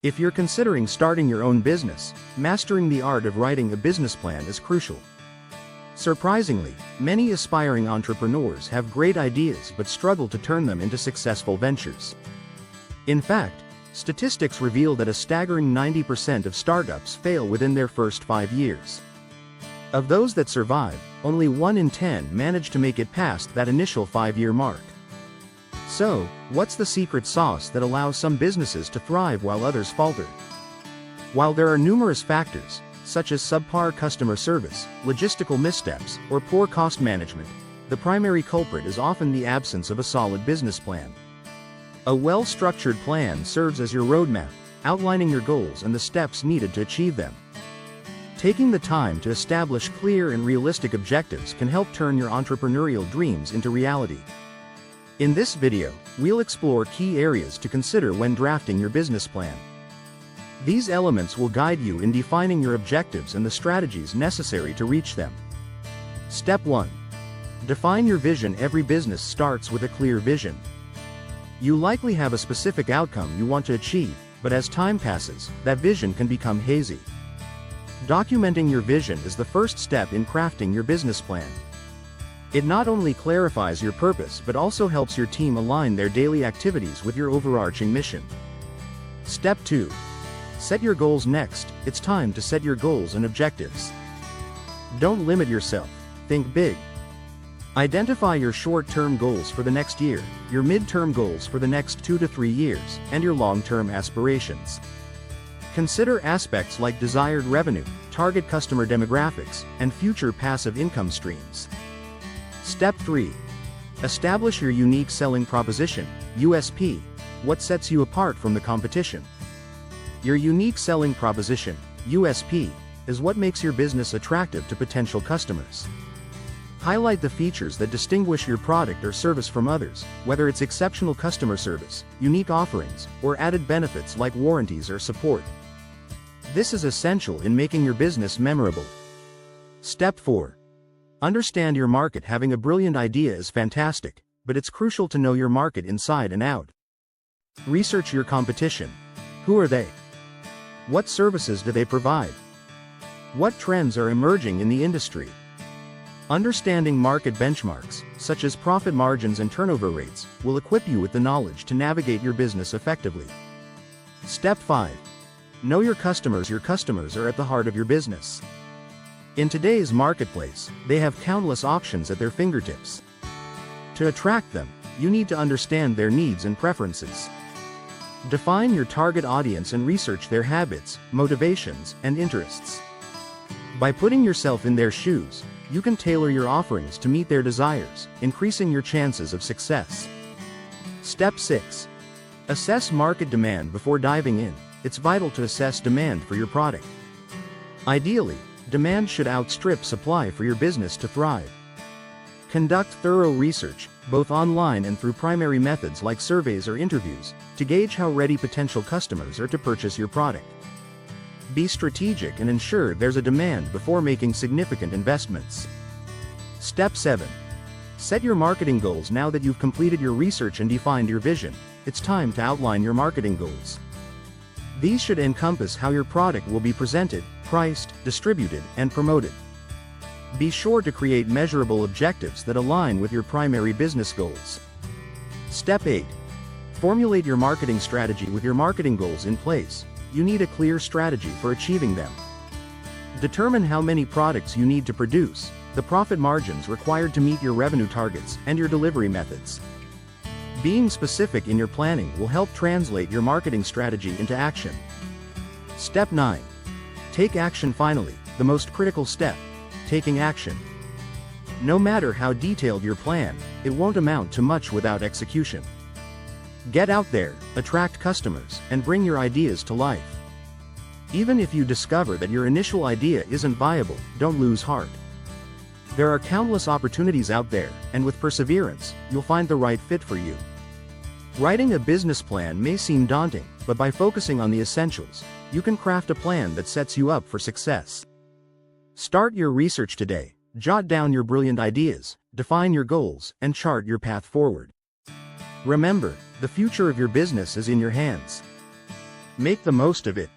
If you're considering starting your own business, mastering the art of writing a business plan is crucial. Surprisingly, many aspiring entrepreneurs have great ideas but struggle to turn them into successful ventures. In fact, statistics reveal that a staggering 90% of startups fail within their first 5 years. Of those that survive, only 1 in 10 manage to make it past that initial 5-year mark. So, what's the secret sauce that allows some businesses to thrive while others falter? While there are numerous factors, such as subpar customer service, logistical missteps, or poor cost management, the primary culprit is often the absence of a solid business plan. A well-structured plan serves as your roadmap, outlining your goals and the steps needed to achieve them. Taking the time to establish clear and realistic objectives can help turn your entrepreneurial dreams into reality. In this video, we'll explore key areas to consider when drafting your business plan. These elements will guide you in defining your objectives and the strategies necessary to reach them. Step 1. Define your vision. Every business starts with a clear vision. You likely have a specific outcome you want to achieve, but as time passes, that vision can become hazy. Documenting your vision is the first step in crafting your business plan. It not only clarifies your purpose but also helps your team align their daily activities with your overarching mission. Step 2. Set your goals. Next, it's time to set your goals and objectives. Don't limit yourself, think big. Identify your short-term goals for the next year, your mid-term goals for the next 2 to 3 years, and your long-term aspirations. Consider aspects like desired revenue, target customer demographics, and future passive income streams. Step 3. Establish your unique selling proposition, USP. What sets you apart from the competition? Your unique selling proposition, USP, is what makes your business attractive to potential customers. Highlight the features that distinguish your product or service from others, whether it's exceptional customer service, unique offerings, or added benefits like warranties or support. This is essential in making your business memorable. Step 4. Understand your market. Having a brilliant idea is fantastic, but it's crucial to know your market inside and out. Research your competition. Who are they? What services do they provide? What trends are emerging in the industry? Understanding market benchmarks, such as profit margins and turnover rates, will equip you with the knowledge to navigate your business effectively. Step 5. Know your customers. Your customers are at the heart of your business. In today's marketplace, they have countless options at their fingertips. To attract them, you need to understand their needs and preferences. Define your target audience and research their habits, motivations, and interests. By putting yourself in their shoes, you can tailor your offerings to meet their desires, increasing your chances of success. Step 6. Assess market demand. Before diving in, it's vital to assess demand for your product. Ideally, demand should outstrip supply for your business to thrive. Conduct thorough research, both online and through primary methods like surveys or interviews, to gauge how ready potential customers are to purchase your product. Be strategic and ensure there's a demand before making significant investments. Step 7. Set your marketing goals. Now that you've completed your research and defined your vision, it's time to outline your marketing goals. These should encompass how your product will be presented, priced, distributed, and promoted. Be sure to create measurable objectives that align with your primary business goals. Step 8. Formulate your marketing strategy. With your marketing goals in place, you need a clear strategy for achieving them. Determine how many products you need to produce, the profit margins required to meet your revenue targets, and your delivery methods. Being specific in your planning will help translate your marketing strategy into action. Step 9. Take action. Finally, the most critical step, taking action. No matter how detailed your plan, it won't amount to much without execution. Get out there, attract customers, and bring your ideas to life. Even if you discover that your initial idea isn't viable, don't lose heart. There are countless opportunities out there, and with perseverance, you'll find the right fit for you. Writing a business plan may seem daunting, but by focusing on the essentials, you can craft a plan that sets you up for success. Start your research today, jot down your brilliant ideas, define your goals, and chart your path forward. Remember, the future of your business is in your hands. Make the most of it.